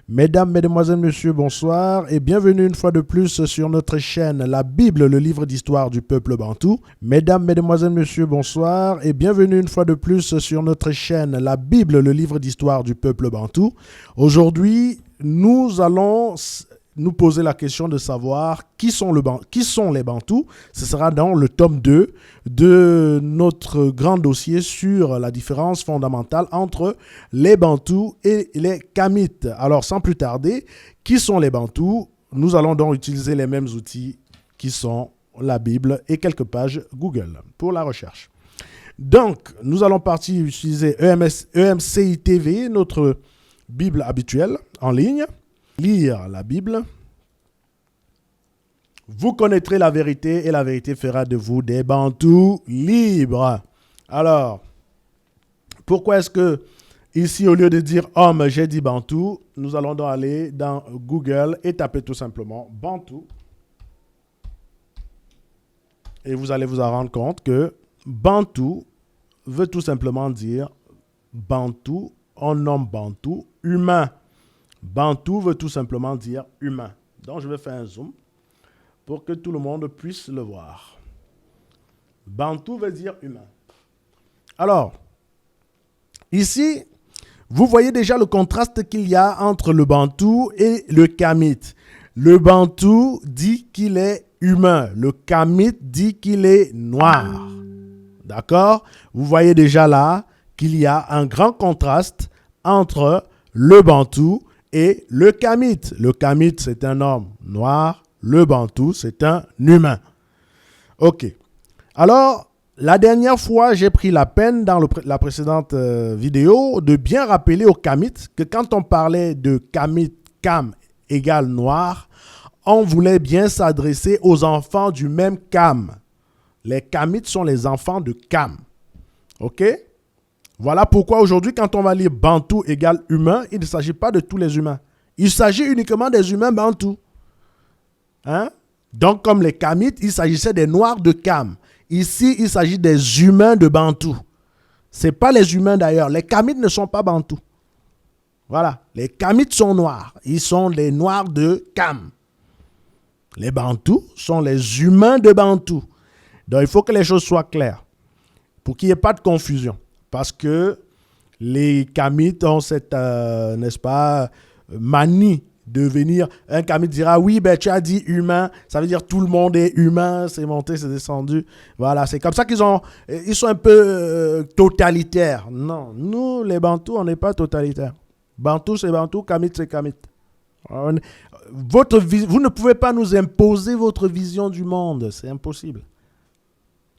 Mesdames, Mesdemoiselles, Messieurs, bonsoir et bienvenue une fois de plus sur notre chaîne La Bible, le livre d'histoire du peuple bantou. Mesdames, Mesdemoiselles, Messieurs, bonsoir et bienvenue une fois de plus sur notre chaîne La Bible, le livre d'histoire du peuple bantou. Aujourd'hui, nous allons nous poser la question de savoir qui sont les Bantous. Ce sera dans le tome 2 de notre grand dossier sur la différence fondamentale entre les Bantous et les Kamites. Alors, sans plus tarder, qui sont les Bantous? Nous allons donc utiliser les mêmes outils qui sont la Bible et quelques pages Google pour la recherche. Donc, nous allons partir utiliser EMCI TV, notre Bible habituelle en ligne. Lire la Bible. Vous connaîtrez la vérité et la vérité fera de vous des Bantous libres. Alors, pourquoi est-ce que ici, au lieu de dire homme, j'ai dit Bantou, nous allons donc aller dans Google et taper tout simplement Bantou. Et vous allez vous en rendre compte que Bantou veut tout simplement dire Bantou, on nomme Bantou humain. Bantou veut tout simplement dire humain. Donc, je vais faire un zoom pour que tout le monde puisse le voir. Bantou veut dire humain. Alors, ici, vous voyez déjà le contraste qu'il y a entre le Bantou et le Kamite. Le Bantou dit qu'il est humain. Le Kamite dit qu'il est noir. D'accord? Vous voyez déjà là qu'il y a un grand contraste entre le Bantou et le Kamite. Le Kamite, c'est un homme noir. Le Bantou, c'est un humain. OK. Alors, la dernière fois, j'ai pris la peine dans la précédente vidéo de bien rappeler aux Kamites que quand on parlait de Kamite, Kam égale noir, on voulait bien s'adresser aux enfants du même Kam. Les Kamites sont les enfants de Kam. OK? Voilà pourquoi aujourd'hui, quand on va lire Bantou égale humain, il ne s'agit pas de tous les humains. Il s'agit uniquement des humains Bantous. Hein? Donc, comme les Kamites, il s'agissait des Noirs de Kam. Ici, il s'agit des humains de Bantou. Ce n'est pas les humains d'ailleurs. Les Kamites ne sont pas Bantous. Voilà. Les Kamites sont noirs. Ils sont les Noirs de Kam. Les Bantous sont les humains de Bantou. Donc, il faut que les choses soient claires pour qu'il n'y ait pas de confusion. Parce que les Kamites ont cette, n'est-ce pas, manie de venir. Un Kamite dira, oui, ben, tu as dit humain, ça veut dire tout le monde est humain, c'est monté, c'est descendu. Voilà, c'est comme ça ils sont un peu totalitaires. Non, nous, les Bantous, on n'est pas totalitaires. Bantou, c'est Bantou, Kamite, c'est Kamite. Vous ne pouvez pas nous imposer votre vision du monde, c'est impossible.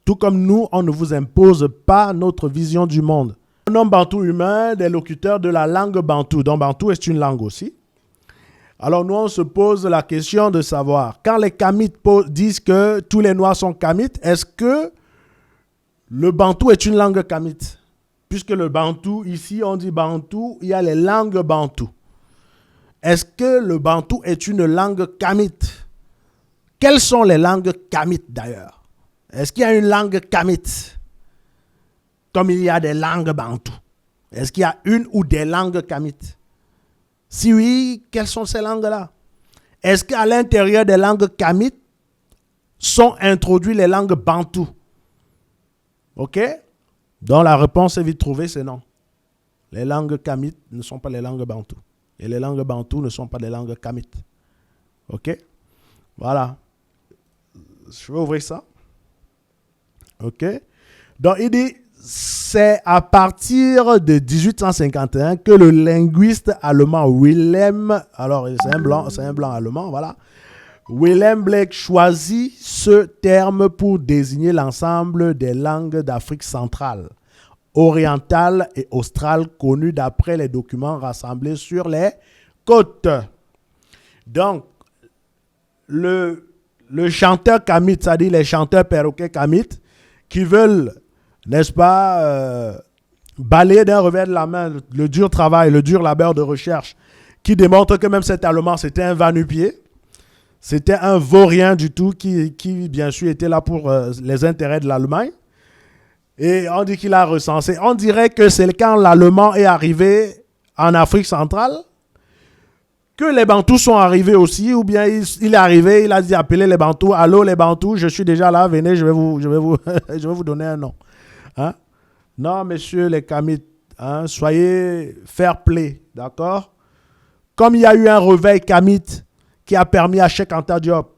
Tout comme nous, on ne vous impose pas notre vision du monde. On nomme Bantou humain des locuteurs de la langue Bantou. Donc Bantou est une langue aussi. Alors nous, on se pose la question de savoir, quand les Kamites disent que tous les Noirs sont Kamites, est-ce que le Bantou est une langue Kamite? Puisque le Bantou, ici, on dit Bantou, il y a les langues Bantou. Est-ce que le Bantou est une langue Kamite? Quelles sont les langues Kamites d'ailleurs? Est-ce qu'il y a une langue Kamite comme il y a des langues Bantou? Est-ce qu'il y a une ou des langues Kamites? Si oui, quelles sont ces langues-là? Est-ce qu'à l'intérieur des langues Kamites sont introduites les langues Bantou? OK? Donc la réponse est vite trouvée, c'est non. Les langues Kamites ne sont pas les langues Bantou. Et les langues Bantou ne sont pas des langues Kamites. OK? Voilà. Je vais ouvrir ça. OK? Donc, il dit, c'est à partir de 1851 que le linguiste allemand Wilhelm, alors c'est un blanc allemand, voilà, Wilhelm Blake choisit ce terme pour désigner l'ensemble des langues d'Afrique centrale, orientale et australe connues d'après les documents rassemblés sur les côtes. Donc, le chanteur Kamite, c'est-à-dire les chanteurs perroquets Kamites, qui veulent, n'est-ce pas, balayer d'un revers de la main le dur travail, le dur labeur de recherche, qui démontre que même cet Allemand, c'était un va-nu-pied, c'était un vaurien du tout, qui bien sûr, était là pour les intérêts de l'Allemagne. Et on dit qu'il a recensé. On dirait que c'est quand l'Allemand est arrivé en Afrique centrale, que les Bantous sont arrivés aussi, ou bien il est arrivé, il a dit appelez les Bantous, allô les Bantous, je suis déjà là, venez, je vais vous, je vais vous donner un nom. Hein? Non, messieurs les Kamites, hein, soyez fair play, d'accord? Comme il y a eu un réveil Kamite qui a permis à Cheikh Anta Diop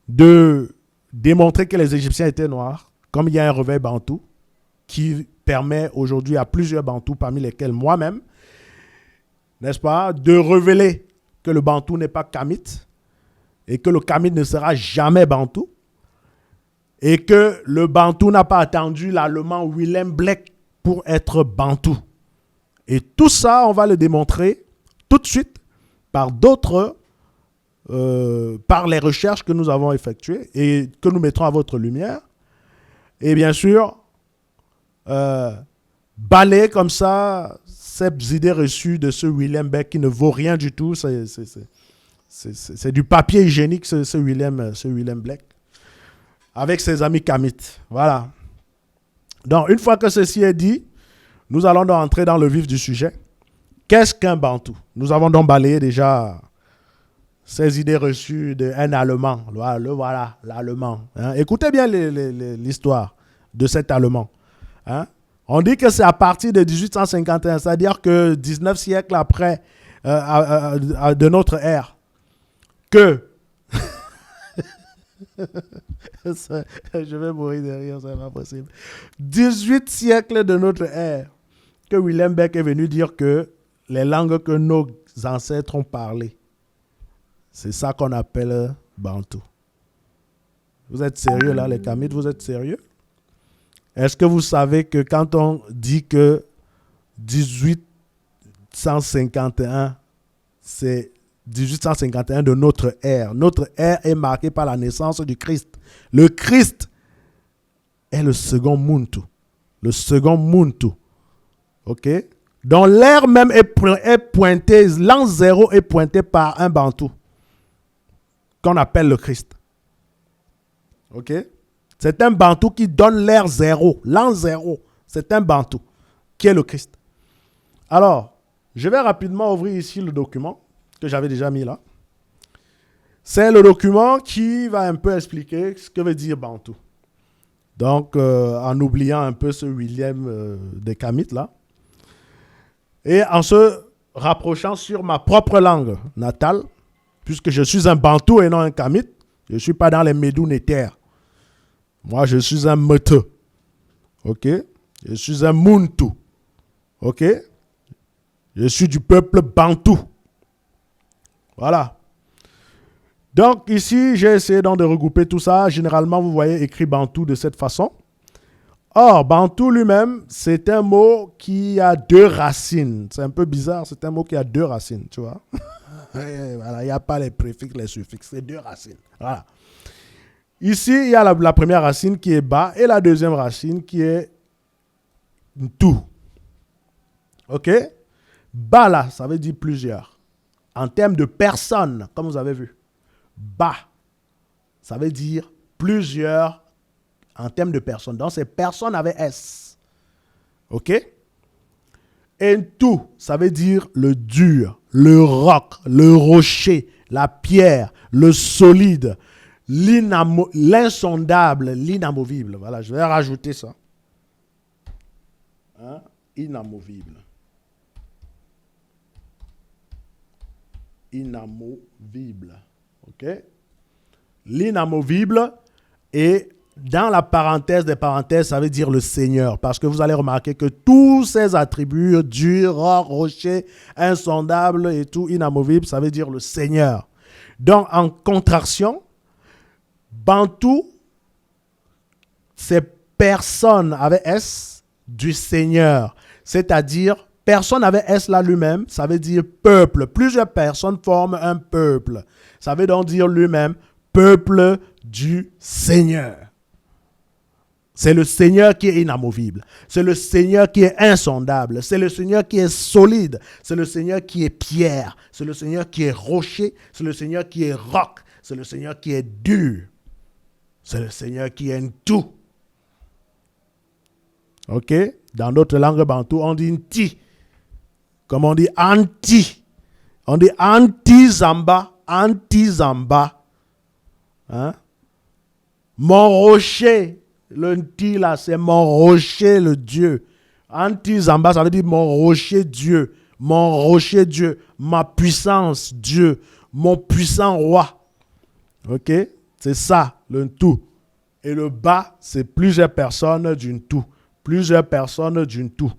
de démontrer que les Égyptiens étaient noirs, comme il y a un réveil Bantou qui permet aujourd'hui à plusieurs Bantous, parmi lesquels moi-même, n'est-ce pas, de révéler que le Bantou n'est pas Kamite et que le Kamite ne sera jamais Bantou et que le Bantou n'a pas attendu l'Allemand Willem Blek pour être Bantou. Et tout ça, on va le démontrer tout de suite par d'autres, par les recherches que nous avons effectuées et que nous mettrons à votre lumière. Et bien sûr, balayer comme ça ces idées reçues de ce Willem Blek qui ne vaut rien du tout. C'est du papier hygiénique, ce Willem Blek, avec ses amis Kamites. Voilà. Donc, une fois que ceci est dit, nous allons donc entrer dans le vif du sujet. Qu'est-ce qu'un Bantou? Nous avons donc balayé déjà ces idées reçues d'un Allemand. Voilà, l'Allemand. Hein? Écoutez bien l'histoire de cet Allemand. Hein? On dit que c'est à partir de 1851, c'est-à-dire que 19 siècles après de notre ère, que... Je vais mourir de rire, c'est pas possible. 18 siècles de notre ère, que Willem Blek est venu dire que les langues que nos ancêtres ont parlées, c'est ça qu'on appelle Bantou. Vous êtes sérieux là, les Kamites, vous êtes sérieux? Est-ce que vous savez que quand on dit que 1851, c'est 1851 de notre ère est marquée par la naissance du Christ. Le Christ est le second Muntu. Le second Muntu. OK? Dont l'ère même est pointée, l'an 0 est pointé par un Bantou qu'on appelle le Christ. OK? C'est un Bantou qui donne l'ère 0. L'an 0, c'est un Bantou qui est le Christ. Alors, je vais rapidement ouvrir ici le document que j'avais déjà mis là. C'est le document qui va un peu expliquer ce que veut dire Bantou. Donc, en oubliant un peu ce William des Kamites là, et en se rapprochant sur ma propre langue natale, puisque je suis un Bantou et non un Kamite, je ne suis pas dans les Médounétaires. Moi, je suis un Mete. OK? Je suis un Muntu. OK? Je suis du peuple Bantou. Voilà. Donc, ici, j'ai essayé donc de regrouper tout ça. Généralement, vous voyez écrit Bantou de cette façon. Or, Bantou lui-même, c'est un mot qui a deux racines. C'est un peu bizarre, c'est un mot qui a deux racines, tu vois. Voilà, il n'y a pas les préfixes, les suffixes, c'est deux racines. Voilà. Ici, il y a la première racine qui est Ba et la deuxième racine qui est Ntou. OK? Ba, là, ça veut dire plusieurs. En termes de personnes, comme vous avez vu. Ba, ça veut dire plusieurs en termes de personnes. Donc, c'est personne avec S. OK? Et Ntou, ça veut dire le dur, le roc, le rocher, la pierre, le solide, l'insondable, l'inamovible. Voilà, je vais rajouter ça. Hein? Inamovible. Inamovible. OK? L'inamovible est dans la parenthèse des parenthèses, ça veut dire le Seigneur. Parce que vous allez remarquer que tous ces attributs, dur, roc, rocher, insondable et tout, inamovible, ça veut dire le Seigneur. Donc, en contraction, Bantou, c'est personne avec S du Seigneur. C'est-à-dire, personne avec S là lui-même, ça veut dire peuple. Plusieurs personnes forment un peuple. Ça veut donc dire lui-même, peuple du Seigneur. C'est le Seigneur qui est inamovible. C'est le Seigneur qui est insondable. C'est le Seigneur qui est solide. C'est le Seigneur qui est pierre. C'est le Seigneur qui est rocher. C'est le Seigneur qui est roc. C'est le Seigneur qui est dur. C'est le Seigneur qui est tout. OK? Dans d'autres langues bantou, on dit Nti. Comme on dit Anti. On dit anti-zamba, anti-zamba. Hein? Mon rocher, le nti là, c'est mon rocher, le Dieu. Anti-zamba, ça veut dire mon rocher Dieu, ma puissance Dieu, mon puissant roi. Ok? C'est ça, le tout. Et le bas, c'est plusieurs personnes d'une tout. Plusieurs personnes d'une tout.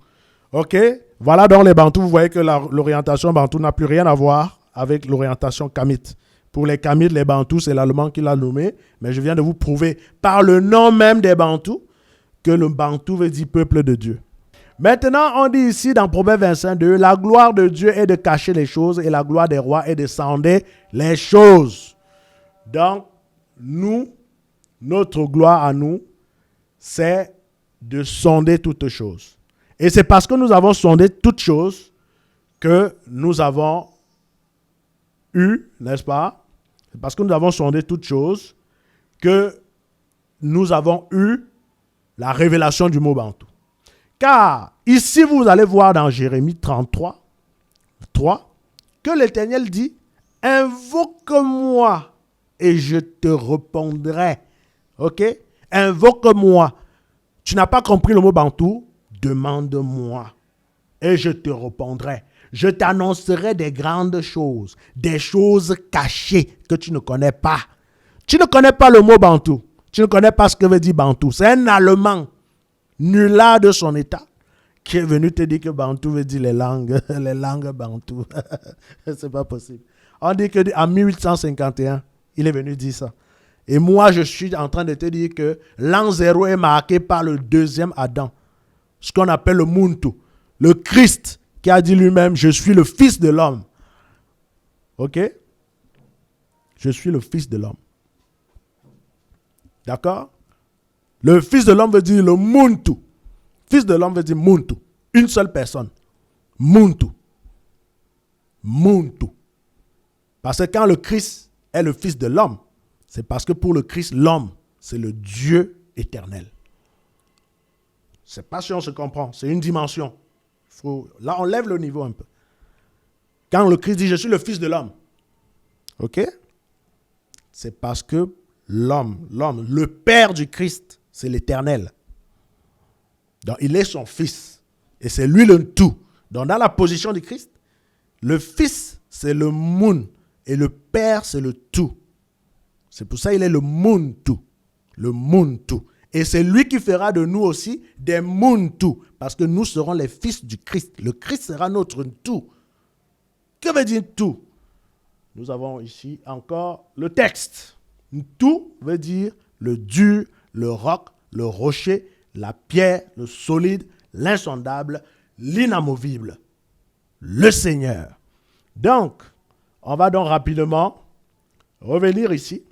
Ok? Voilà donc les bantous. Vous voyez que l'orientation bantou n'a plus rien à voir avec l'orientation kamite. Pour les kamites, les bantous, c'est l'allemand qui l'a nommé. Mais je viens de vous prouver par le nom même des bantous que le bantou veut dire peuple de Dieu. Maintenant, on dit ici dans Proverbe 25:2, la gloire de Dieu est de cacher les choses et la gloire des rois est de sonder les choses. Donc, notre gloire à nous, c'est de sonder toutes choses. Et c'est parce que nous avons sondé toutes choses que nous avons eu, n'est-ce pas? C'est parce que nous avons sondé toutes choses que nous avons eu la révélation du mot bantou. Car ici, vous allez voir dans Jérémie 33, 3, que l'Éternel dit, « Invoque-moi et je te répondrai. » Ok? Invoque-moi. Tu n'as pas compris le mot bantou? Demande-moi et je te répondrai. Je t'annoncerai des grandes choses, des choses cachées que tu ne connais pas. Tu ne connais pas le mot bantou. Tu ne connais pas ce que veut dire bantou. C'est un Allemand, nulard de son état, qui est venu te dire que bantou veut dire les langues bantou. C'est pas possible. On dit qu'en 1851, il est venu dire ça. Et moi, je suis en train de te dire que l'an 0 est marqué par le deuxième Adam. Ce qu'on appelle le Muntu. Le Christ qui a dit lui-même, je suis le Fils de l'homme. Ok? Je suis le Fils de l'homme. D'accord? Le Fils de l'homme veut dire le Muntu. Fils de l'homme veut dire Muntu. Une seule personne. Muntu. Muntu. Parce que quand le Christ est le Fils de l'homme, c'est parce que pour le Christ, l'homme, c'est le Dieu éternel. C'est pas si on se comprend, c'est une dimension. Là, on lève le niveau un peu. Quand le Christ dit, je suis le Fils de l'homme, ok? C'est parce que l'homme, le Père du Christ, c'est l'éternel. Donc, il est son Fils. Et c'est lui le tout. Donc, dans la position du Christ, le Fils, c'est le Mun. Et le Père, c'est le tout. C'est pour ça qu'il est le Muntu. Le Muntu. Et c'est lui qui fera de nous aussi des Muntu. Parce que nous serons les fils du Christ. Le Christ sera notre tout. Que veut dire tout? Nous avons ici encore le texte. Tout veut dire le dur, le roc, le rocher, la pierre, le solide, l'insondable, l'inamovible. Le Seigneur. Donc, on va donc rapidement revenir ici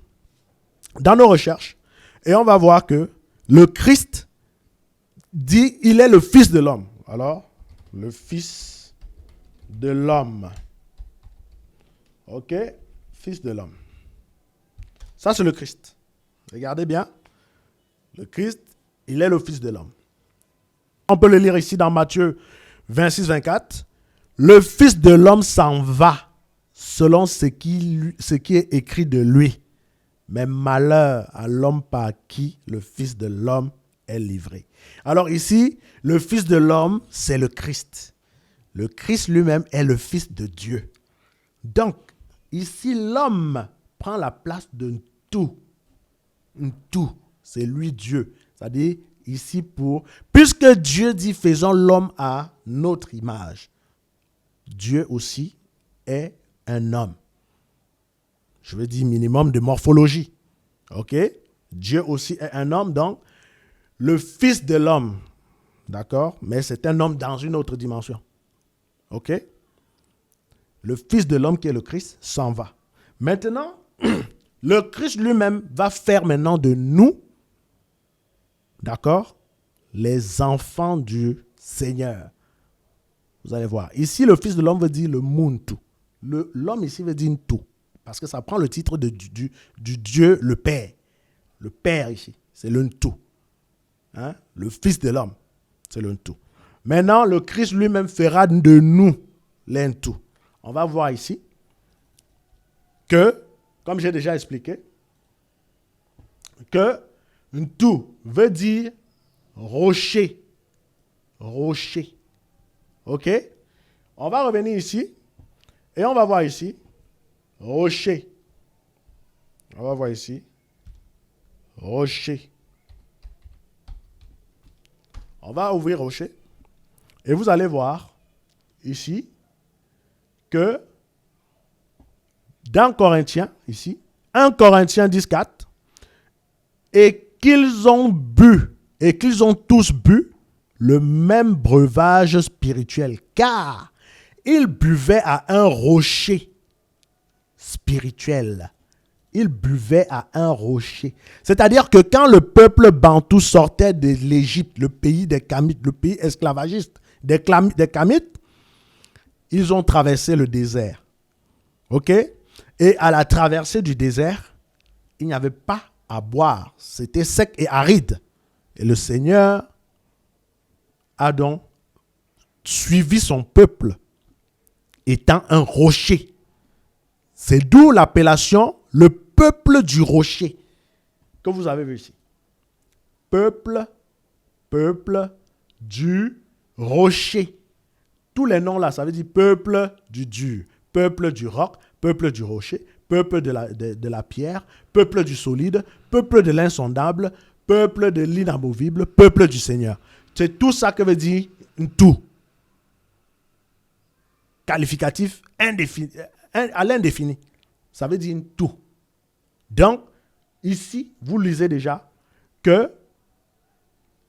dans nos recherches et on va voir que le Christ dit il est le Fils de l'homme. Alors, le Fils de l'homme. Ok? Fils de l'homme. Ça, c'est le Christ. Regardez bien. Le Christ, il est le Fils de l'homme. On peut le lire ici dans Matthieu 26, 24. Le Fils de l'homme s'en va selon ce qui est écrit de lui. Mais malheur à l'homme par qui le Fils de l'homme est livré. Alors ici, le Fils de l'homme, c'est le Christ. Le Christ lui-même est le Fils de Dieu. Donc, ici, l'homme prend la place d'un tout. Un tout, c'est lui Dieu. C'est-à-dire, ici, puisque Dieu dit, faisons l'homme à notre image. Dieu aussi est un homme. Je veux dire minimum de morphologie. Ok? Dieu aussi est un homme, donc le Fils de l'homme. D'accord? Mais c'est un homme dans une autre dimension. Ok? Le Fils de l'homme qui est le Christ s'en va. Maintenant, le Christ lui-même va faire maintenant de nous, d'accord, les enfants du Seigneur. Vous allez voir. Ici, le Fils de l'homme veut dire le Muntu. L'homme ici veut dire tout. Parce que ça prend le titre du Dieu, le Père. Le Père ici, c'est le tout. Hein? Le Fils de l'homme, c'est le tout. Maintenant, le Christ lui-même fera de nous l'un tout. On va voir ici, que, comme j'ai déjà expliqué, que Ntu veut dire rocher. Rocher. OK? On va revenir ici et on va voir ici rocher. On va voir ici rocher. On va ouvrir rocher et vous allez voir ici que dans Corinthiens, ici, 1 Corinthiens 10,4, et qu'ils ont bu, et qu'ils ont tous bu le même breuvage spirituel, car ils buvaient à un rocher spirituel. Ils buvaient à un rocher. C'est-à-dire que quand le peuple bantou sortait de l'Égypte, le pays des Kamites, le pays esclavagiste des Kamites, ils ont traversé le désert. OK? Et à la traversée du désert, il n'y avait pas à boire. C'était sec et aride. Et le Seigneur a donc suivi son peuple étant un rocher. C'est d'où l'appellation le peuple du rocher que vous avez vu ici. Peuple du rocher. Tous les noms là, ça veut dire peuple du dur, peuple du roc, peuple du rocher, peuple de la pierre, peuple du solide, peuple de l'insondable, peuple de l'inamovible, peuple du Seigneur. C'est tout ça que veut dire tout. Qualificatif indéfini, à l'indéfini. Ça veut dire tout. Donc, ici, vous lisez déjà que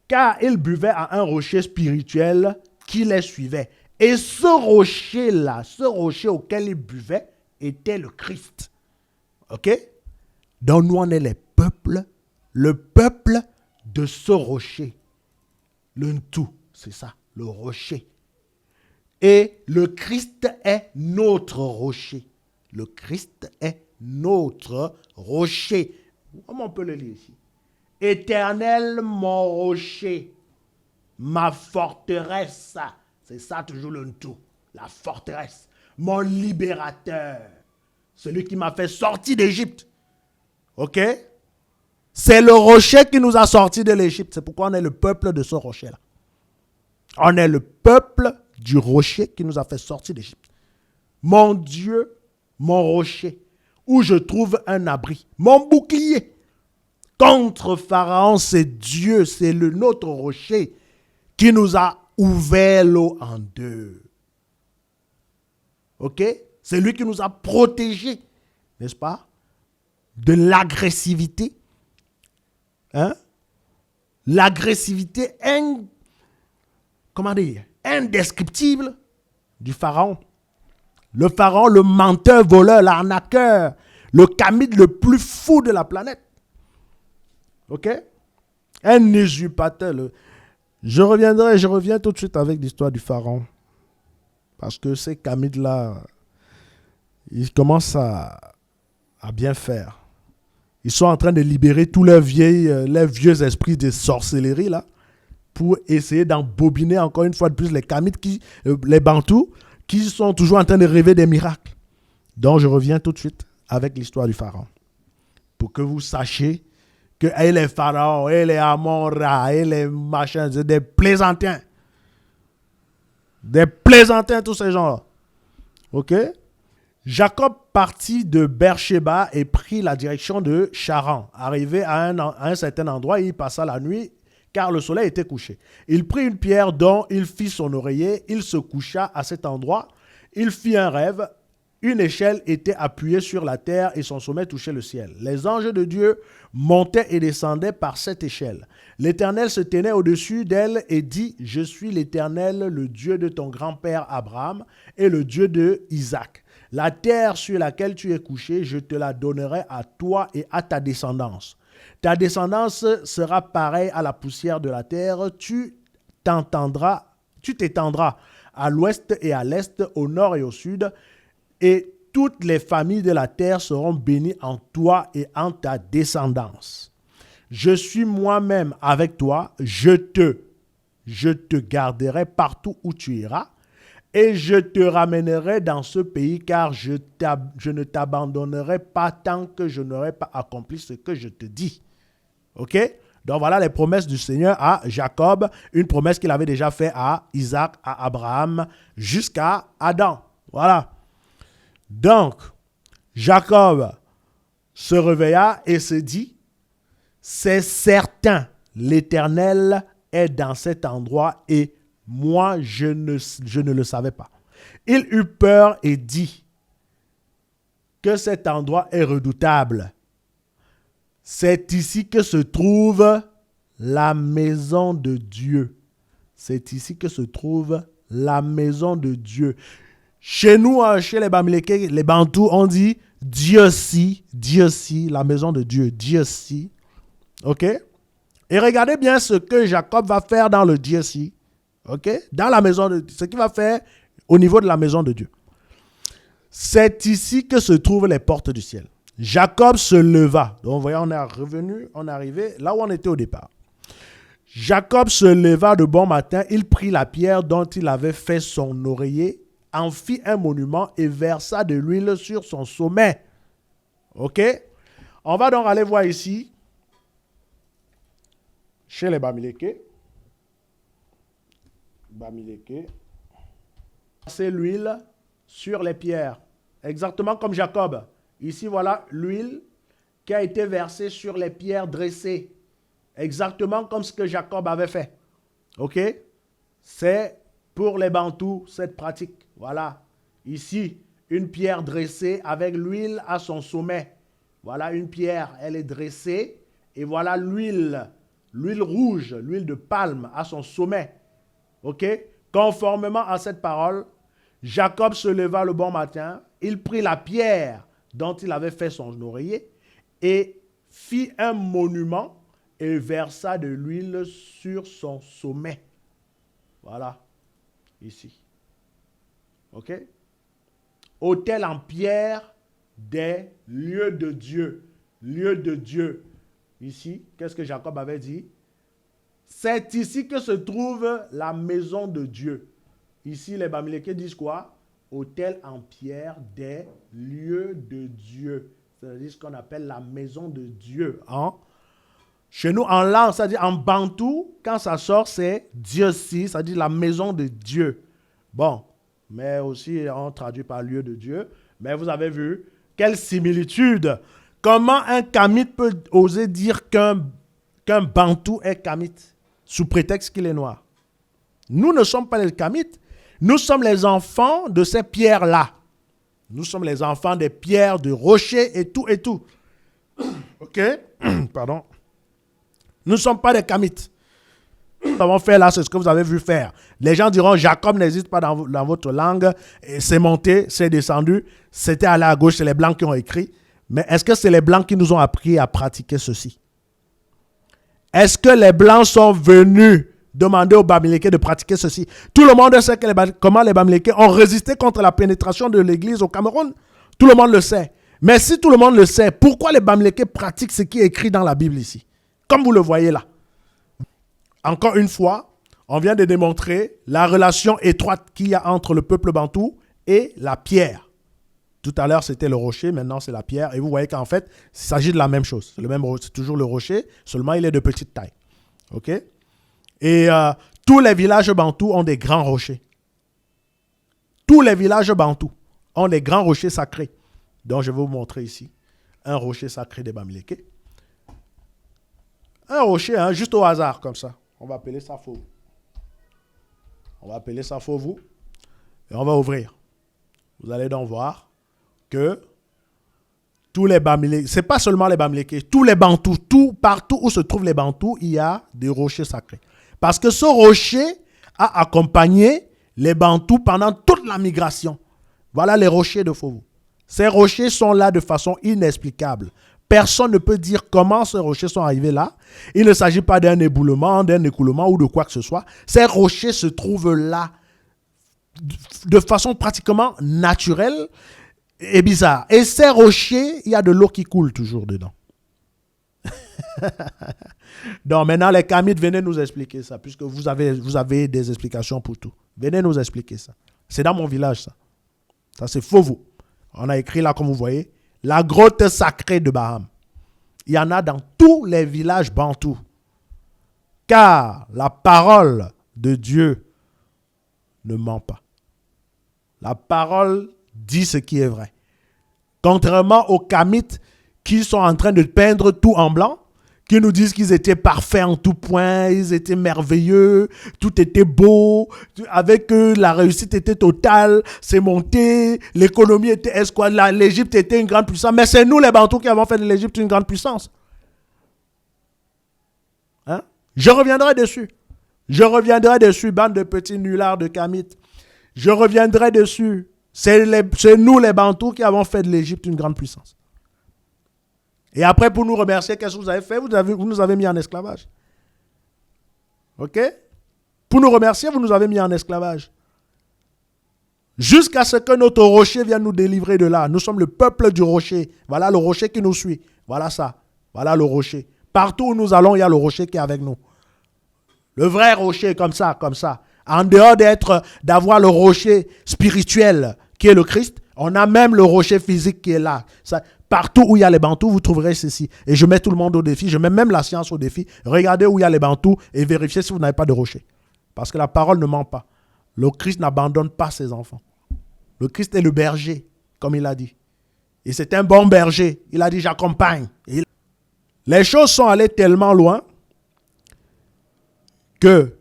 car ils buvaient à un rocher spirituel qui les suivait. Et ce rocher-là, ce rocher auquel ils buvaient, était le Christ. OK? Donc, nous, on est le peuple de ce rocher. Le tout, c'est ça, le rocher. Et le Christ est notre rocher. Le Christ est notre rocher. Comment on peut le lire ici? Éternel mon rocher, ma forteresse. C'est ça toujours le tout, la forteresse. Mon libérateur, celui qui m'a fait sortir d'Égypte. OK? C'est le rocher qui nous a sortis de l'Égypte. C'est pourquoi on est le peuple de ce rocher-là. On est le peuple du rocher qui nous a fait sortir d'Égypte. Mon Dieu, mon rocher, où je trouve un abri. Mon bouclier. Contre Pharaon, c'est Dieu, c'est notre rocher qui nous a ouvert l'eau en deux. OK? C'est lui qui nous a protégés, n'est-ce pas? De l'agressivité. Hein? L'agressivité indescriptible du Pharaon. Le Pharaon, le menteur, voleur, l'arnaqueur, le Kamite le plus fou de la planète. OK? Un usurpateur. Je reviens tout de suite avec l'histoire du Pharaon. Parce que ces Kamites-là, ils commencent à bien faire. Ils sont en train de libérer tous leurs vieux esprits de sorcellerie, là, pour essayer d'embobiner encore une fois de plus les Kamites, les Bantous, qui sont toujours en train de rêver des miracles. Donc, je reviens tout de suite avec l'histoire du Pharaon. Pour que vous sachiez que les pharaons, les Amon-Ra, les machins, c'est des plaisantins. Des plaisantins, tous ces gens-là. OK? Jacob partit de Beersheba et prit la direction de Charan. Arrivé à un certain endroit, il passa la nuit, car le soleil était couché. Il prit une pierre dont il fit son oreiller, il se coucha à cet endroit, il fit un rêve. Une échelle était appuyée sur la terre et son sommet touchait le ciel. Les anges de Dieu montaient et descendaient par cette échelle. L'Éternel se tenait au-dessus d'elle et dit, « Je suis l'Éternel, le Dieu de ton grand-père Abraham et le Dieu de Isaac. La terre sur laquelle tu es couché, je te la donnerai à toi et à ta descendance. Ta descendance sera pareille à la poussière de la terre. Tu t'étendras à l'ouest et à l'est, au nord et au sud, et toutes les familles de la terre seront bénies en toi et en ta descendance. Je suis moi-même avec toi, je te garderai partout où tu iras, et je te ramènerai dans ce pays, car je ne t'abandonnerai pas tant que je n'aurai pas accompli ce que je te dis. OK? Donc voilà les promesses du Seigneur à Jacob, une promesse qu'il avait déjà faite à Isaac, à Abraham, jusqu'à Adam. Voilà. Donc, Jacob se réveilla et se dit, c'est certain, l'Éternel est dans cet endroit et moi, je ne le savais pas. Il eut peur et dit que cet endroit est redoutable. C'est ici que se trouve la maison de Dieu. C'est ici que se trouve la maison de Dieu. Chez nous, chez les Bamileke, les Bantous, on dit Dieu si, la maison de Dieu, Dieu si. OK? Et regardez bien ce que Jacob va faire dans le Dieu si. OK? Dans la maison de Dieu, ce qu'il va faire au niveau de la maison de Dieu. C'est ici que se trouvent les portes du ciel. Jacob se leva. Donc, vous voyez, on est arrivé là où on était au départ. Jacob se leva de bon matin, il prit la pierre dont il avait fait son oreiller, en fit un monument et versa de l'huile sur son sommet. OK? On va donc aller voir ici, chez les Bamileke. C'est l'huile sur les pierres. Exactement comme Jacob. Ici, voilà l'huile qui a été versée sur les pierres dressées. Exactement comme ce que Jacob avait fait. OK? C'est pour les Bantous, cette pratique. Voilà. Ici, une pierre dressée avec l'huile à son sommet. Voilà une pierre, elle est dressée. Et voilà l'huile rouge, l'huile de palme à son sommet. OK? Conformément à cette parole, Jacob se leva le bon matin, il prit la pierre dont il avait fait son oreiller et fit un monument et versa de l'huile sur son sommet. Voilà, ici. OK? Autel en pierre des lieux de Dieu. Lieux de Dieu. Ici, qu'est-ce que Jacob avait dit? C'est ici que se trouve la maison de Dieu. Ici, les Bamileke disent quoi? Autel en pierre des lieux de Dieu. C'est-à-dire ce qu'on appelle la maison de Dieu. Hein? Chez nous, en langue, c'est-à-dire en bantou, quand ça sort, c'est Dieu si, c'est-à-dire la maison de Dieu. Bon, mais aussi on traduit par lieu de Dieu. Mais vous avez vu, quelle similitude. Comment un kamite peut oser dire qu'un bantou est kamite, sous prétexte qu'il est noir? Nous ne sommes pas les kamites. Nous sommes les enfants de ces pierres-là. Nous sommes les enfants des pierres, de rochers et tout et tout. OK? Pardon. Nous ne sommes pas des kamites. Nous avons fait là, c'est ce que vous avez vu faire. Les gens diront, Jacob n'existe pas dans votre langue. C'est monté, c'est descendu. C'était allé à gauche, c'est les Blancs qui ont écrit. Mais est-ce que c'est les Blancs qui nous ont appris à pratiquer ceci? Est-ce que les Blancs sont venus demander aux Bamileke de pratiquer ceci? Tout le monde sait comment les Bamileke ont résisté contre la pénétration de l'Église au Cameroun. Tout le monde le sait. Mais si tout le monde le sait, pourquoi les Bamileke pratiquent ce qui est écrit dans la Bible ici? Comme vous le voyez là. Encore une fois, on vient de démontrer la relation étroite qu'il y a entre le peuple bantou et la pierre. Tout à l'heure, c'était le rocher, maintenant c'est la pierre. Et vous voyez qu'en fait, il s'agit de la même chose. C'est toujours le rocher, seulement il est de petite taille. OK? Et tous les villages bantous ont des grands rochers. Tous les villages bantous ont des grands rochers sacrés. Donc, je vais vous montrer ici un rocher sacré des Bamileke. Un rocher, hein, juste au hasard, comme ça. On va appeler ça fauve. On va appeler ça fauve. Et on va ouvrir. Vous allez donc voir que tous les Bamileke, ce n'est pas seulement les Bamileke, tous les Bantous, partout où se trouvent les Bantous, il y a des rochers sacrés. Parce que ce rocher a accompagné les Bantous pendant toute la migration. Voilà les rochers de Fauveau. Ces rochers sont là de façon inexplicable. Personne ne peut dire comment ces rochers sont arrivés là. Il ne s'agit pas d'un éboulement, d'un écoulement ou de quoi que ce soit. Ces rochers se trouvent là de façon pratiquement naturelle et bizarre. Et ces rochers, il y a de l'eau qui coule toujours dedans. Donc maintenant, les Kamites, venez nous expliquer ça, puisque vous avez des explications pour tout. Venez nous expliquer ça. C'est dans mon village, ça. Ça, c'est Fovo. On a écrit là, comme vous voyez, la grotte sacrée de Baham. Il y en a dans tous les villages bantous. Car la parole de Dieu ne ment pas. La parole dit ce qui est vrai. Contrairement aux Kamites qui sont en train de peindre tout en blanc, qui nous disent qu'ils étaient parfaits en tout point, ils étaient merveilleux, tout était beau, avec eux la réussite était totale, c'est monté, l'économie était escouade, l'Égypte était une grande puissance, mais c'est nous les Bantous qui avons fait de l'Égypte une grande puissance. Hein? Je reviendrai dessus, bande de petits nullards de Kamites. Je reviendrai dessus. C'est nous les Bantous qui avons fait de l'Égypte une grande puissance. Et après, pour nous remercier, qu'est-ce que vous avez fait? Vous nous avez mis en esclavage. OK? Pour nous remercier, vous nous avez mis en esclavage. Jusqu'à ce que notre rocher vienne nous délivrer de là. Nous sommes le peuple du rocher. Voilà le rocher qui nous suit. Voilà ça. Voilà le rocher. Partout où nous allons, il y a le rocher qui est avec nous. Le vrai rocher, comme ça, comme ça. En dehors d'avoir le rocher spirituel qui est le Christ, on a même le rocher physique qui est là. Ça, partout où il y a les Bantous, vous trouverez ceci. Et je mets tout le monde au défi. Je mets même la science au défi. Regardez où il y a les Bantous et vérifiez si vous n'avez pas de rocher. Parce que la parole ne ment pas. Le Christ n'abandonne pas ses enfants. Le Christ est le berger, comme il a dit. Et c'est un bon berger. Il a dit, j'accompagne. Les choses sont allées tellement loin que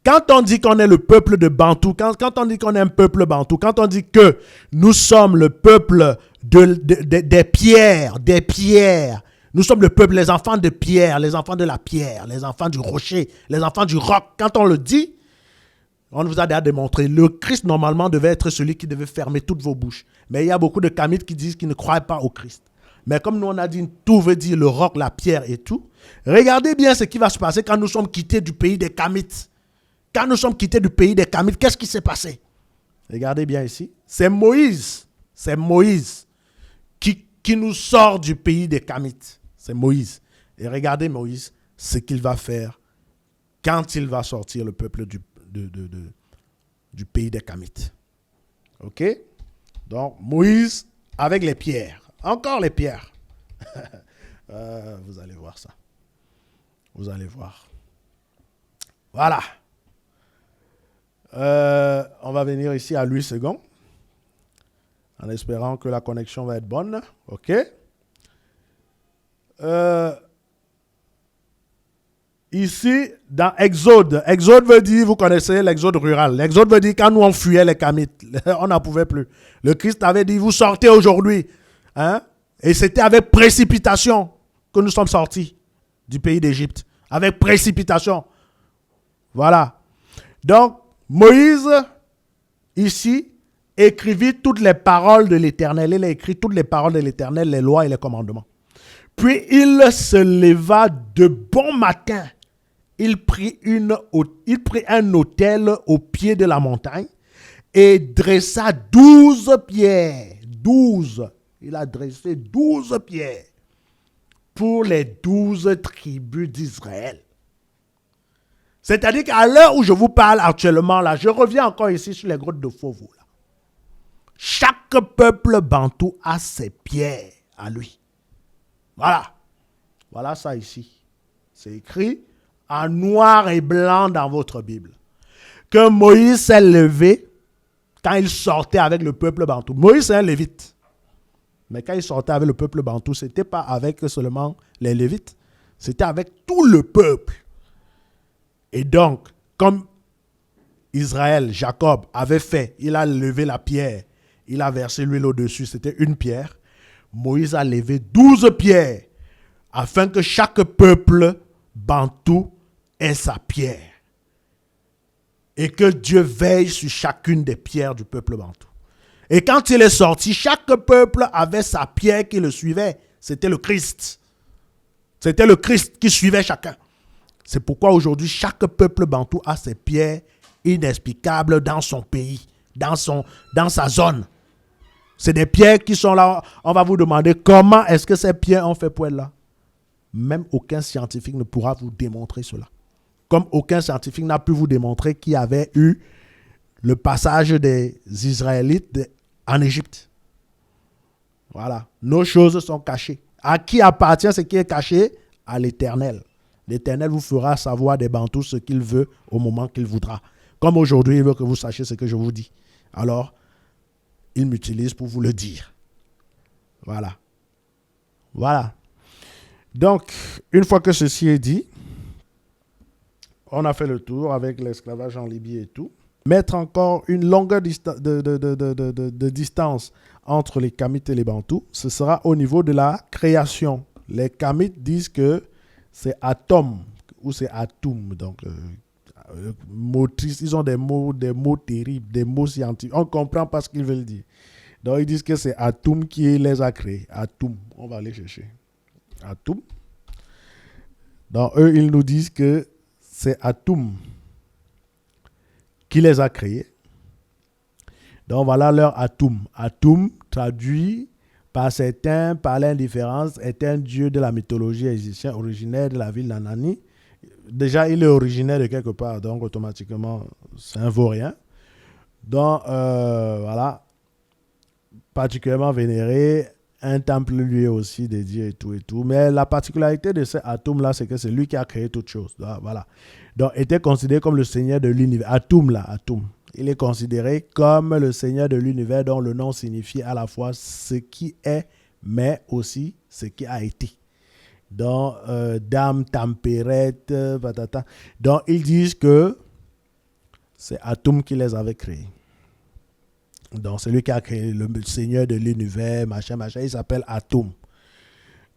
quand on dit qu'on est le peuple de Bantou, quand on dit qu'on est un peuple Bantou, quand on dit que nous sommes le peuple des pierres, nous sommes le peuple, les enfants de pierre, les enfants de la pierre, les enfants du rocher, les enfants du roc, quand on le dit, on vous a déjà démontré, le Christ normalement devait être celui qui devait fermer toutes vos bouches. Mais il y a beaucoup de Kamites qui disent qu'ils ne croient pas au Christ. Mais comme nous on a dit, tout veut dire le roc, la pierre et tout, regardez bien ce qui va se passer quand nous sommes quittés du pays des Kamites. Quand nous sommes quittés du pays des Kamites, qu'est-ce qui s'est passé? Regardez bien ici. C'est Moïse qui nous sort du pays des Kamites. C'est Moïse. Et regardez Moïse, ce qu'il va faire quand il va sortir le peuple du pays des Kamites. OK? Donc, Moïse avec les pierres. Encore les pierres. Vous allez voir ça. Vous allez voir. Voilà. On va venir ici à Louis II. En espérant que la connexion va être bonne. OK? Ici, dans Exode. Exode veut dire, vous connaissez l'exode rural. L'exode veut dire quand nous on fuyait les Kamites. On n'en pouvait plus. Le Christ avait dit, vous sortez aujourd'hui. Hein? Et c'était avec précipitation que nous sommes sortis du pays d'Égypte. Avec précipitation. Voilà. Donc, Moïse, ici, écrivit toutes les paroles de l'Éternel. Il a écrit toutes les paroles de l'Éternel, les lois et les commandements. Puis il se leva de bon matin. Il prit un autel au pied de la montagne et dressa 12 pierres. 12. Il a dressé 12 pierres pour les 12 tribus d'Israël. C'est-à-dire qu'à l'heure où je vous parle actuellement, là, je reviens encore ici sur les grottes de Fovo. Là. Chaque peuple bantou a ses pierres à lui. Voilà. Voilà ça ici. C'est écrit en noir et blanc dans votre Bible. Que Moïse s'est levé quand il sortait avec le peuple bantou. Moïse c'est un lévite. Mais quand il sortait avec le peuple bantou, ce n'était pas avec seulement les lévites. C'était avec tout le peuple. Et donc, comme Israël, Jacob avait fait, il a levé la pierre, il a versé l'huile au-dessus, c'était une pierre. Moïse a levé 12 pierres afin que chaque peuple bantou ait sa pierre. Et que Dieu veille sur chacune des pierres du peuple bantou. Et quand il est sorti, chaque peuple avait sa pierre qui le suivait. C'était le Christ. C'était le Christ qui suivait chacun. C'est pourquoi aujourd'hui, chaque peuple bantou a ses pierres inexplicables dans son pays, dans sa zone. C'est des pierres qui sont là. On va vous demander comment est-ce que ces pierres ont fait pour être là. Même aucun scientifique ne pourra vous démontrer cela. Comme aucun scientifique n'a pu vous démontrer qu'il y avait eu le passage des Israélites en Égypte. Voilà. Nos choses sont cachées. À qui appartient ce qui est caché? À l'Éternel. L'Éternel vous fera savoir des Bantous ce qu'il veut au moment qu'il voudra. Comme aujourd'hui, il veut que vous sachiez ce que je vous dis. Alors, il m'utilise pour vous le dire. Voilà. Voilà. Donc, une fois que ceci est dit, on a fait le tour avec l'esclavage en Libye et tout. Mettre encore une longueur de distance entre les Kamites et les Bantous, ce sera au niveau de la création. Les Kamites disent que c'est Atom ou c'est Atum. Donc, motrice, ils ont des mots terribles, des mots scientifiques. On ne comprend pas ce qu'ils veulent dire. Donc, ils disent que c'est Atum qui les a créés. Atum. On va aller chercher. Atum. Donc, eux, ils nous disent que c'est Atum qui les a créés. Donc, voilà leur Atum. Atum, traduit par certains, par l'indifférence, est un dieu de la mythologie égyptienne originaire de la ville d'Anani. Déjà, il est originaire de quelque part, donc automatiquement, c'est un vaurien. Donc, voilà, particulièrement vénéré, un temple lui aussi dédié et tout. Mais la particularité de cet Atum-là, c'est que c'est lui qui a créé toutes choses. Voilà. Donc, était considéré comme le seigneur de l'univers. Atum. Il est considéré comme le seigneur de l'univers dont le nom signifie à la fois ce qui est, mais aussi ce qui a été. Donc, dame, tempérette, patata. Donc, ils disent que c'est Atum qui les avait créés. Donc, c'est lui qui a créé le seigneur de l'univers, machin, il s'appelle Atum.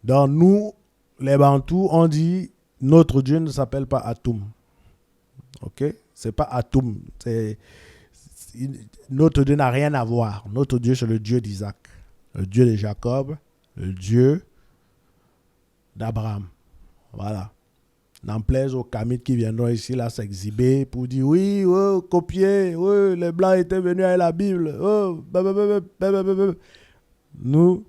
Donc, nous, les Bantous, on dit, notre Dieu ne s'appelle pas Atum. Ok? C'est pas Atum. Notre Dieu n'a rien à voir. Notre Dieu, c'est le Dieu d'Isaac, le Dieu de Jacob, le Dieu d'Abraham. Voilà. N'en plaise aux Kamites qui viendront ici là s'exhiber pour dire oui, oh, copier, oui, les Blancs étaient venus avec la Bible. Oh, nous,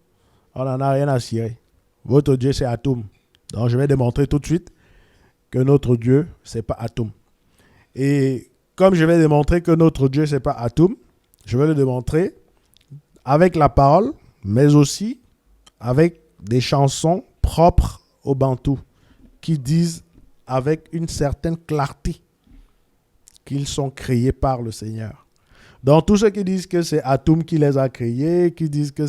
on n'en a rien à cirer. Votre Dieu, c'est Atum. Donc, je vais démontrer tout de suite que notre Dieu, c'est pas Atum. Et comme je vais démontrer que notre Dieu, c'est pas Atum, je vais le démontrer avec la parole, mais aussi avec des chansons propres aux Bantous qui disent avec une certaine clarté qu'ils sont créés par le Seigneur. Donc, tous ceux qui disent que c'est Atum qui les a créés, qui disent que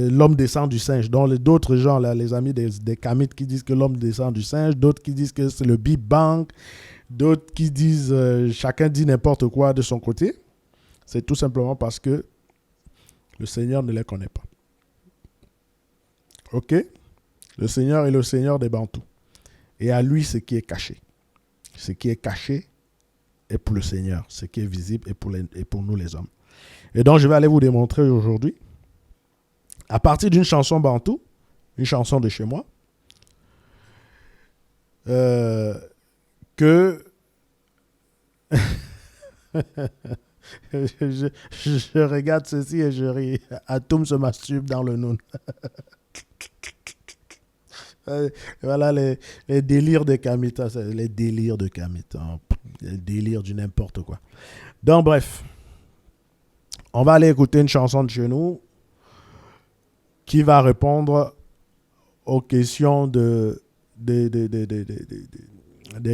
l'homme descend du singe, dont d'autres gens, là, les amis des Kamites qui disent que l'homme descend du singe, d'autres qui disent que c'est le Big Bang, d'autres qui disent, chacun dit n'importe quoi de son côté, c'est tout simplement parce que le Seigneur ne les connaît pas. Ok? Le Seigneur est le Seigneur des Bantous. Et à lui, ce qui est caché. Ce qui est caché est pour le Seigneur. Ce qui est visible est pour nous les hommes. Et donc, je vais aller vous démontrer aujourd'hui, à partir d'une chanson bantou, une chanson de chez moi, que je regarde ceci et je ris. Atum se masturbe dans le noun. Voilà les délires de Kamites. Les délires de Kamites. Hein. Les délires du n'importe quoi. Donc, bref. On va aller écouter une chanson de chez nous qui va répondre aux questions des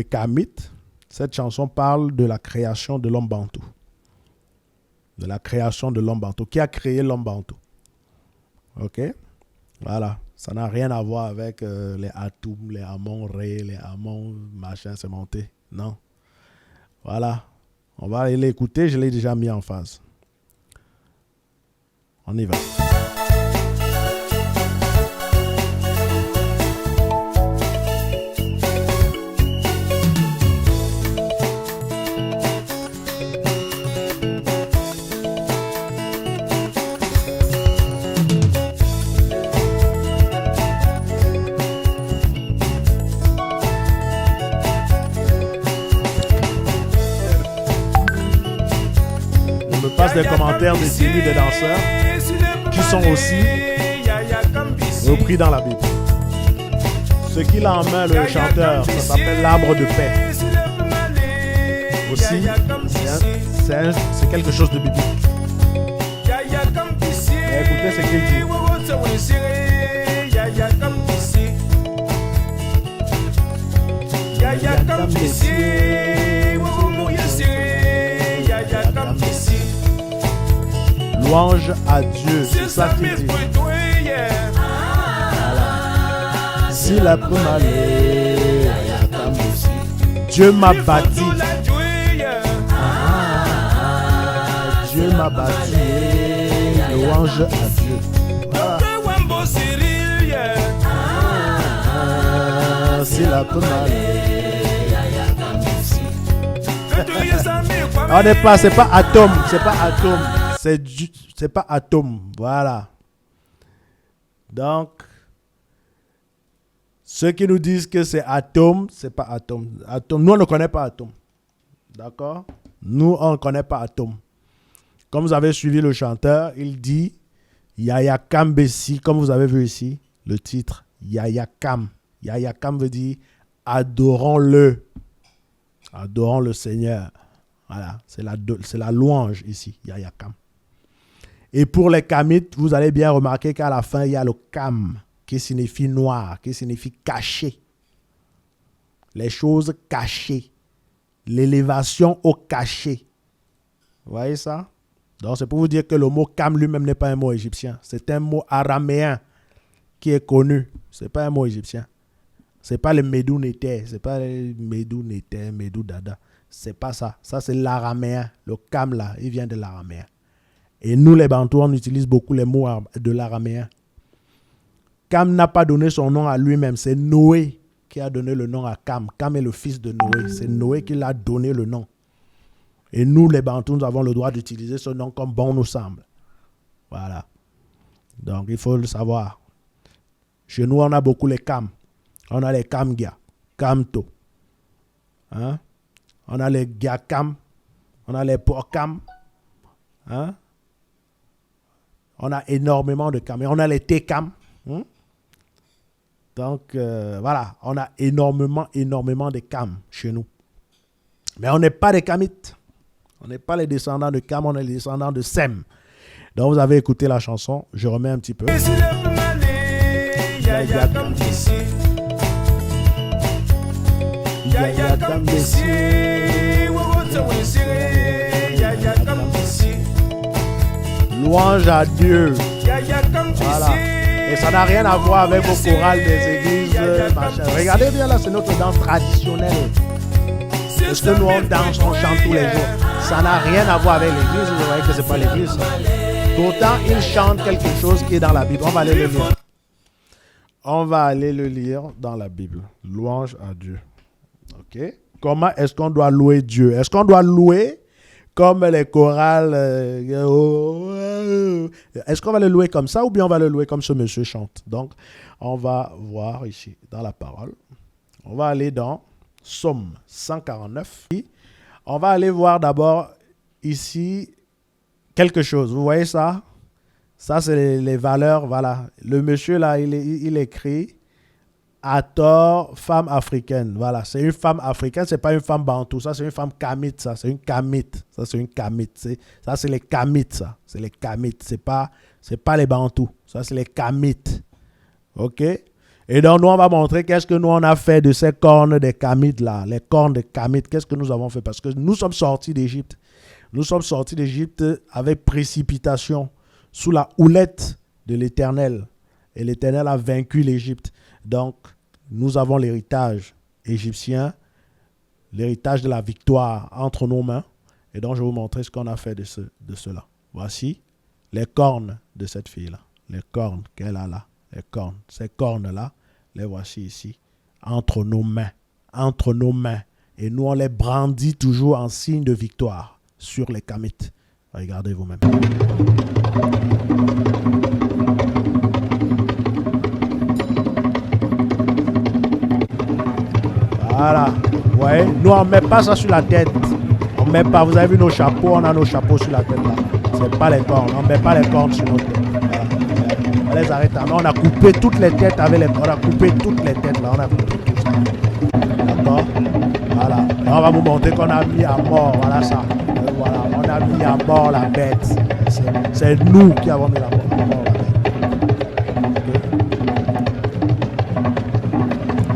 Kamites. Cette chanson parle de la création de l'homme bantou. De la création de l'homme bantou. Qui a créé l'homme bantou? Ok? Voilà. Ça n'a rien à voir avec les Atum, les Amon Ré, les Amon machin, c'est monté. Non. Voilà. On va aller l'écouter. Je l'ai déjà mis en phase. On y va. Des commentaires des tribus des danseurs qui sont aussi repris dans la Bible. Ce qu'il a en main, le chanteur, ça s'appelle l'arbre de paix. Aussi, c'est quelque chose de biblique. Et écoutez ce qu'il dit. Louange à Dieu, c'est ça qu'il dit. Voilà. S'il a pu m'aller, Dieu m'a bâti. Dieu m'a bâti. Louange à Dieu. Voilà. S'il a pu m'aller. On n'est pas, c'est pas atome, c'est pas atome, voilà. Donc, ceux qui nous disent que c'est atome, c'est pas atome. Nous, on ne connaît pas atome, d'accord? Nous, on ne connaît pas atome. Comme vous avez suivi le chanteur, il dit Yaya Kam Bessi, comme vous avez vu ici, le titre, Yaya Kam. Yaya Kam veut dire adorons-le. Adorons le Seigneur. Voilà, c'est la louange ici, Yaya Kam. Et pour les kamites, vous allez bien remarquer qu'à la fin, il y a le kam, qui signifie noir, qui signifie caché. Les choses cachées. L'élévation au cachet. Vous voyez ça? Donc, c'est pour vous dire que le mot kam lui-même n'est pas un mot égyptien. C'est un mot araméen qui est connu. Ce n'est pas un mot égyptien. Ce n'est pas le Médou Nété, ce n'est pas le Médou Nété, Médou Dada. C'est pas ça. Ça, c'est l'araméen. Le kam, là, il vient de l'araméen. Et nous, les Bantous, on utilise beaucoup les mots de l'araméen. Kam n'a pas donné son nom à lui-même. C'est Noé qui a donné le nom à Kam. Kam est le fils de Noé. C'est Noé qui l'a donné le nom. Et nous, les Bantous, nous avons le droit d'utiliser ce nom comme bon nous semble. Voilà. Donc, il faut le savoir. Chez nous, on a beaucoup les Kam. On a les Kamgia, Kamto. Hein? On a les Gyakam. On a les Porkam. Hein? On a énormément de Kam. Et on a les Tekam. Hein? Donc, voilà. On a énormément de Kam chez nous. Mais on n'est pas des Kamites. On n'est pas les descendants de Kam, on est les descendants de Sem. Donc, vous avez écouté la chanson. Je remets un petit peu. Louange à Dieu. Voilà. Et ça n'a rien à voir avec vos chorales des églises. Machin. Regardez bien là, c'est notre danse traditionnelle. Parce que nous on danse, on chante tous les jours. Ça n'a rien à voir avec l'église. Vous voyez que c'est pas l'église. Pourtant, ils chantent quelque chose qui est dans la Bible. On va aller le lire. On va aller le lire dans la Bible. Louange à Dieu. Ok. Comment est-ce qu'on doit louer Dieu? Est-ce qu'on doit louer comme les chorales? Est-ce qu'on va le louer comme ça ou bien on va le louer comme ce monsieur chante? Donc, on va voir ici dans la parole. On va aller dans Psaume 149. On va aller voir d'abord ici quelque chose. Vous voyez ça? Ça, c'est les valeurs. Voilà. Le monsieur là, il écrit Hathor, femme africaine. Voilà. C'est une femme africaine, c'est pas une femme bantou. Ça, c'est une femme kamite. Ça, c'est une kamite. Ça, c'est une kamite. Ça, c'est les kamites. Ça, c'est les kamites. C'est pas les bantous. Ça, c'est les kamites. OK? Et donc, nous, on va montrer qu'est-ce que nous, on a fait de ces cornes des kamites là. Les cornes des kamites. Qu'est-ce que nous avons fait? Parce que nous sommes sortis d'Égypte. Nous sommes sortis d'Égypte avec précipitation, sous la houlette de l'Éternel. Et l'Éternel a vaincu l'Égypte. Donc, nous avons l'héritage égyptien, l'héritage de la victoire entre nos mains. Et donc, je vais vous montrer ce qu'on a fait de cela. Voici les cornes de cette fille-là. Les cornes qu'elle a là. Les cornes. Ces cornes-là, les voici ici, entre nos mains. Entre nos mains. Et nous, on les brandit toujours en signe de victoire sur les kamites. Regardez vous-même. Voilà. Vous voyez, nous, on ne met pas ça sur la tête. On met pas. Vous avez vu nos chapeaux, on a nos chapeaux sur la tête là. Ce n'est pas les cornes. On ne met pas les cornes sur nos têtes. Voilà. On les arrête. On a coupé toutes les têtes avec les cornes. On a coupé toutes les têtes là. On a coupé tout ça. D'accord? Voilà. Là, on va vous montrer qu'on a mis à mort. Voilà ça. Voilà. On mis à mort la bête. C'est nous qui avons mis à mort la bête.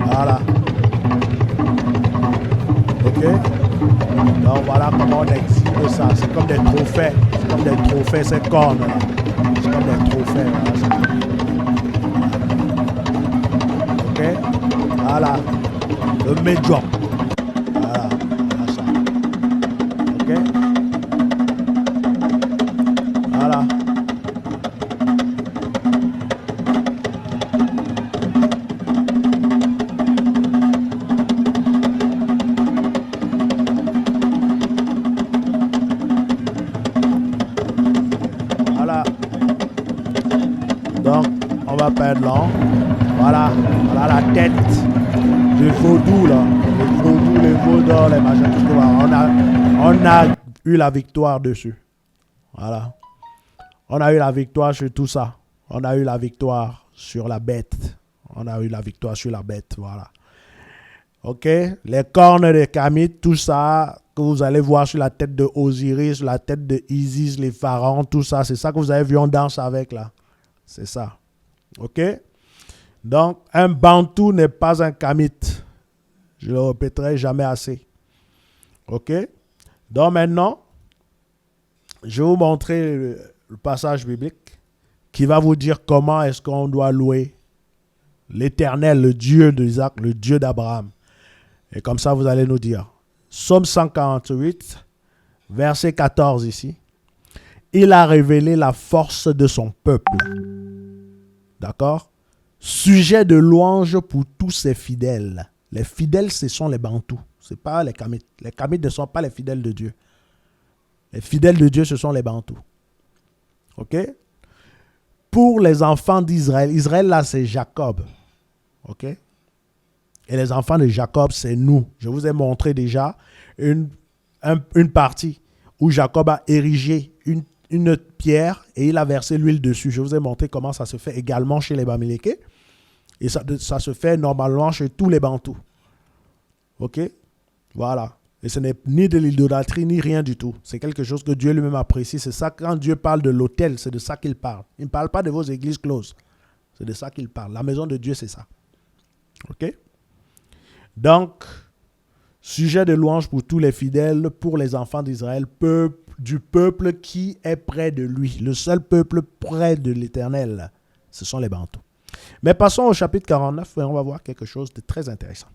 Voilà. Ok. Donc voilà comment on exhibe ça. C'est comme des trophées. C'est comme des trophées, ces cornes là. C'est comme des trophées. Voilà. Ok. Voilà. Le médium. Voilà. Voilà ça. Ok. Voilà. Donc, on va perdre long. Voilà. Voilà la tête du vaudou, là. Les vaudous, les vaudors, les machins, tout ça. On a eu la victoire dessus. Voilà. On a eu la victoire sur tout ça. On a eu la victoire sur la bête. On a eu la victoire sur la bête. Voilà. Ok. Les cornes des Kamites, tout ça que vous allez voir sur la tête de Osiris, la tête de Isis, les pharaons, tout ça. C'est ça que vous avez vu, on danse avec là. C'est ça. Ok. Donc, un Bantou n'est pas un Kamite. Je le répéterai jamais assez. Ok. Donc maintenant, je vais vous montrer le passage biblique qui va vous dire comment est-ce qu'on doit louer l'Éternel, le Dieu d'Isaac, le Dieu d'Abraham. Et comme ça, vous allez nous dire. Psaume 148, verset 14 ici. Il a révélé la force de son peuple. D'accord? Sujet de louange pour tous ses fidèles. Les fidèles, ce sont les Bantous. Ce n'est pas les Kamites. Les Kamites ne sont pas les fidèles de Dieu. Les fidèles de Dieu, ce sont les Bantous. Ok? Pour les enfants d'Israël, Israël là, c'est Jacob. Ok? Et les enfants de Jacob, c'est nous. Je vous ai montré déjà une partie où Jacob a érigé une pierre et il a versé l'huile dessus. Je vous ai montré comment ça se fait également chez les Bamileke. Et ça se fait normalement chez tous les Bantous. Ok? Voilà. Et ce n'est ni de l'idolâtrie, ni rien du tout. C'est quelque chose que Dieu lui-même apprécie. C'est ça, quand Dieu parle de l'autel, c'est de ça qu'il parle. Il ne parle pas de vos églises closes. C'est de ça qu'il parle. La maison de Dieu, c'est ça. Ok? Donc, sujet de louange pour tous les fidèles, pour les enfants d'Israël, du peuple qui est près de lui. Le seul peuple près de l'Éternel, ce sont les Bantous. Mais passons au chapitre 49 et on va voir quelque chose de très intéressant.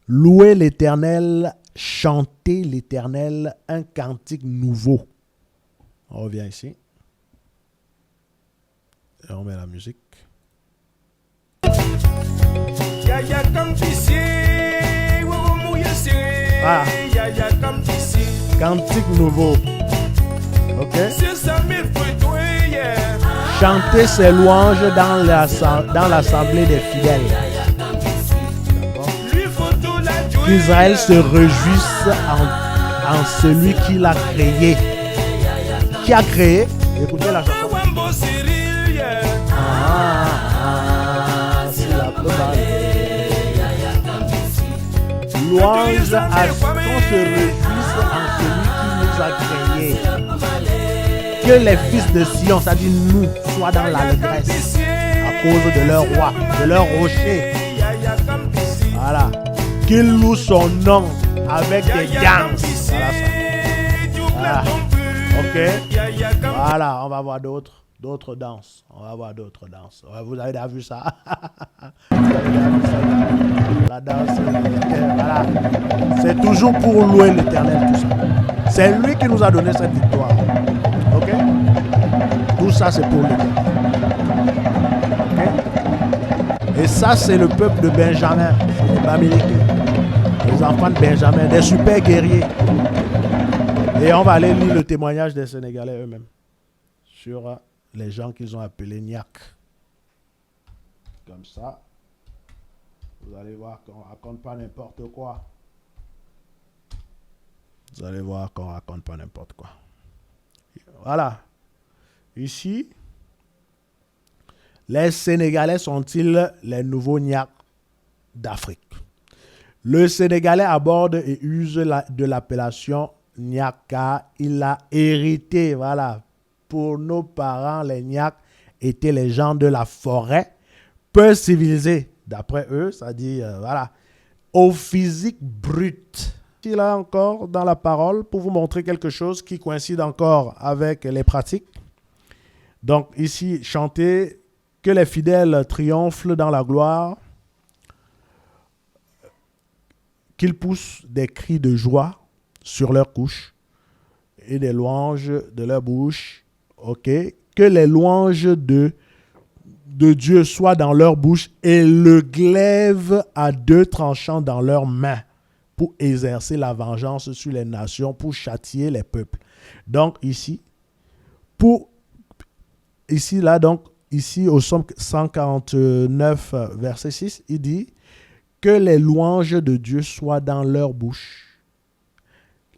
Louer l'Éternel, chanter l'Éternel, un cantique nouveau. On revient ici. Et on met la musique. Ah. Cantique nouveau. Ok. Chanter ses louanges dans l'assemblée des fidèles. Qu'Israël se réjouisse en celui qui l'a créé. Qui a créé? Écoutez la chanson. C'est la globale. Louange à ce qu'on se réjouisse en celui qui nous a créés. Que les fils de Sion, c'est-à-dire nous, soient dans l'allégresse à cause de leur roi, de leur rocher. Voilà. Qu'il loue son nom avec des danses. Voilà. Ok. Voilà, on va voir d'autres danses. On va voir d'autres danses. Vous avez déjà vu ça? La danse. Voilà. C'est toujours pour louer l'Éternel, tout ça. C'est lui qui nous a donné cette victoire. Ok? Tout ça, c'est pour l'Éternel. Ok? Et ça, c'est le peuple de Benjamin. C'est les Bamileke. Les enfants de Benjamin, des super guerriers. Et on va aller lire le témoignage des Sénégalais eux-mêmes sur les gens qu'ils ont appelés Niak. Comme ça, vous allez voir qu'on ne raconte pas n'importe quoi. Vous allez voir qu'on ne raconte pas n'importe quoi. Voilà. Ici, les Sénégalais sont-ils les nouveaux Niak d'Afrique? Le Sénégalais aborde et use de l'appellation Nyaka, il a hérité. Voilà. Pour nos parents, les Nyak étaient les gens de la forêt, peu civilisés, d'après eux, c'est-à-dire, voilà, au physique brut. Il a encore dans la parole pour vous montrer quelque chose qui coïncide encore avec les pratiques. Donc ici, chanter que les fidèles triomphent dans la gloire, qu'ils poussent des cris de joie sur leur couche et des louanges de leur bouche. Ok, que les louanges de Dieu soient dans leur bouche et le glaive à deux tranchants dans leurs mains pour exercer la vengeance sur les nations, pour châtier les peuples. Donc ici, ici au Psaume 149, verset 6, il dit que les louanges de Dieu soient dans leur bouche.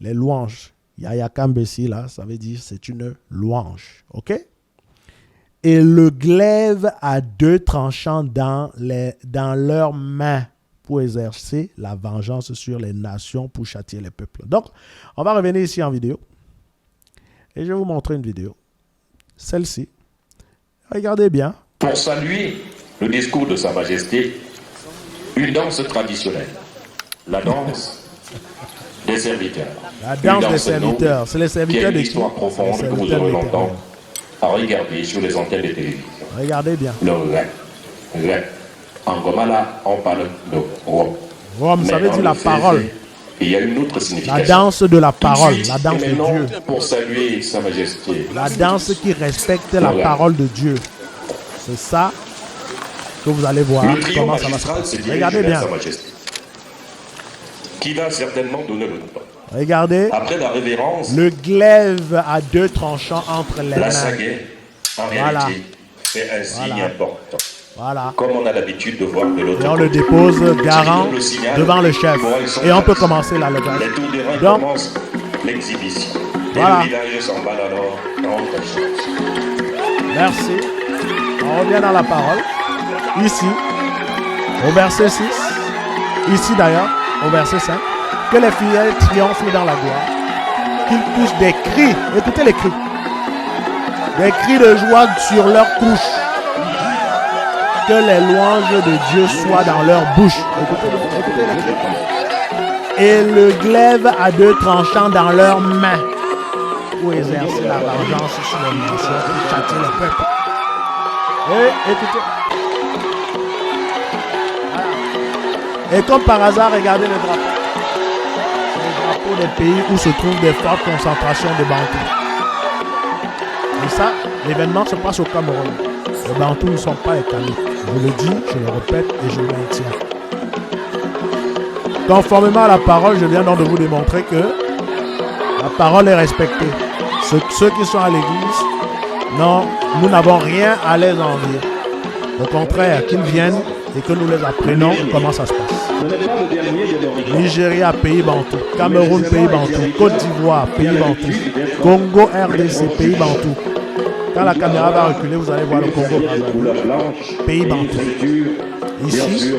Les louanges, Yaya Kambesi, là, ça veut dire c'est une louange. OK? Et le glaive à deux tranchants dans leurs mains pour exercer la vengeance sur les nations, pour châtier les peuples. Donc, on va revenir ici en vidéo. Et je vais vous montrer une vidéo. Celle-ci. Regardez bien. Pour saluer le discours de Sa Majesté, une danse traditionnelle. La danse des serviteurs. La danse des serviteurs. C'est les serviteurs de qui? Qui est une histoire profonde que vous aurez longtemps à regarder sur les antennes de télévision. Regardez bien. Le ré. En Gomala, on parle de Rome. Rome, ça veut dire la parole. Il y a une autre signification. La danse de la parole, la danse de Dieu. Pour saluer Sa Majesté. La danse qui respecte la parole de Dieu. C'est ça que vous allez voir. Comment ça va se passer. Regardez bien. Qui va certainement donner le temps. Regardez. Après la révérence, le glaive à deux tranchants entre les mains. La saguet, en réalité, c'est un signe important. Voilà. Comme on a l'habitude de voir de l'autre côté. Et on le dépose garant devant le chef. Et on peut commencer la levage. Les tours de rein commencent l'exhibition. Voilà. Et le village s'emballe alors en chose. Merci. On revient dans la parole. Ici, au verset 6. Ici d'ailleurs, au verset 5. Que les fidèles triomphent dans la gloire. Qu'ils poussent des cris. Écoutez les cris. Des cris de joie sur leur couche. Que les louanges de Dieu soient dans leur bouche. Écoutez les cris. Et le glaive à deux tranchants dans leurs mains. Pour exercer la vengeance sur les nations et châtier le peuple. Et écoutez. Voilà. Et comme par hasard, regardez le drapeau. C'est le drapeau des pays où se trouvent des fortes concentrations de Bantous. Et ça, l'événement se passe au Cameroun. Les Bantous ne sont pas les Kamites. Je le dis, je le répète et je le maintiens. Conformément à la parole, je viens donc de vous démontrer que la parole est respectée. Ceux qui sont à l'église, non, nous n'avons rien à les envier. Au contraire, qu'ils viennent et que nous les apprenons comment ça se passe. Nigeria, pays Bantou. Cameroun, pays Bantou. Côte d'Ivoire, pays Bantou. Congo, RDC, pays Bantou. Quand la caméra va reculer, vous allez voir le Congo. Pays Bantou. Ici,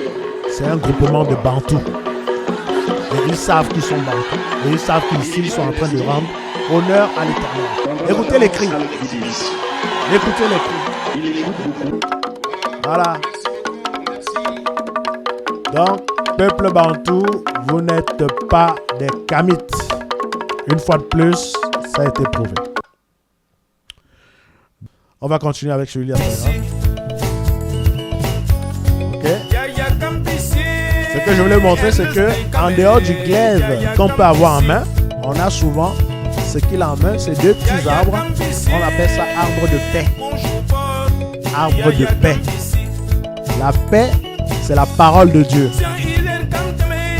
c'est un groupement de Bantou. Et ils savent qu'ils sont Bantou. Et ils savent qu'ici, ils sont en train de rendre honneur à l'Éternel. Écoutez les cris. Écoutez les cris. Voilà. Donc, peuple Bantou, vous n'êtes pas des Kamites. Une fois de plus, ça a été prouvé. On va continuer avec celui-là. Ok. Ce que je voulais montrer, c'est que en dehors du glaive qu'on peut avoir en main, on a souvent ce qu'il a en main, c'est deux petits arbres. On appelle ça arbre de paix. Arbre de paix. La paix, c'est la parole de Dieu.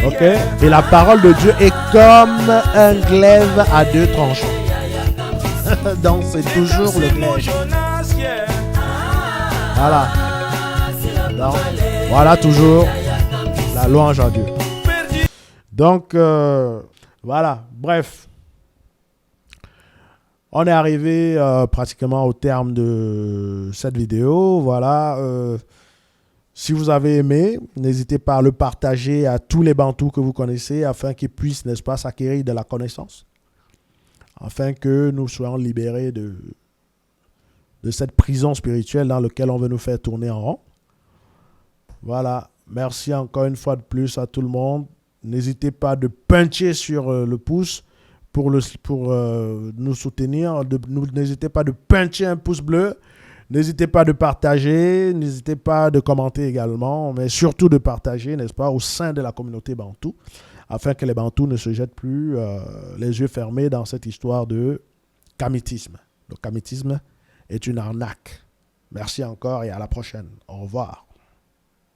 Ok. Et la parole de Dieu est comme un glaive à deux tranchants. Donc c'est toujours le glaive. Voilà. Donc, voilà toujours la louange à Dieu. Donc, voilà. Bref. On est arrivé pratiquement au terme de cette vidéo. Voilà. Si vous avez aimé, n'hésitez pas à le partager à tous les Bantous que vous connaissez afin qu'ils puissent, n'est-ce pas, s'acquérir de la connaissance. afin que nous soyons libérés de cette prison spirituelle dans laquelle on veut nous faire tourner en rond. Voilà. Merci encore une fois de plus à tout le monde. N'hésitez pas de puncher sur le pouce pour nous soutenir. N'hésitez pas de puncher un pouce bleu. N'hésitez pas de partager. N'hésitez pas de commenter également. Mais surtout de partager, n'est-ce pas, au sein de la communauté Bantou, afin que les Bantous ne se jettent plus les yeux fermés dans cette histoire de kamitisme. Le kamitisme est une arnaque. Merci encore et à la prochaine. Au revoir.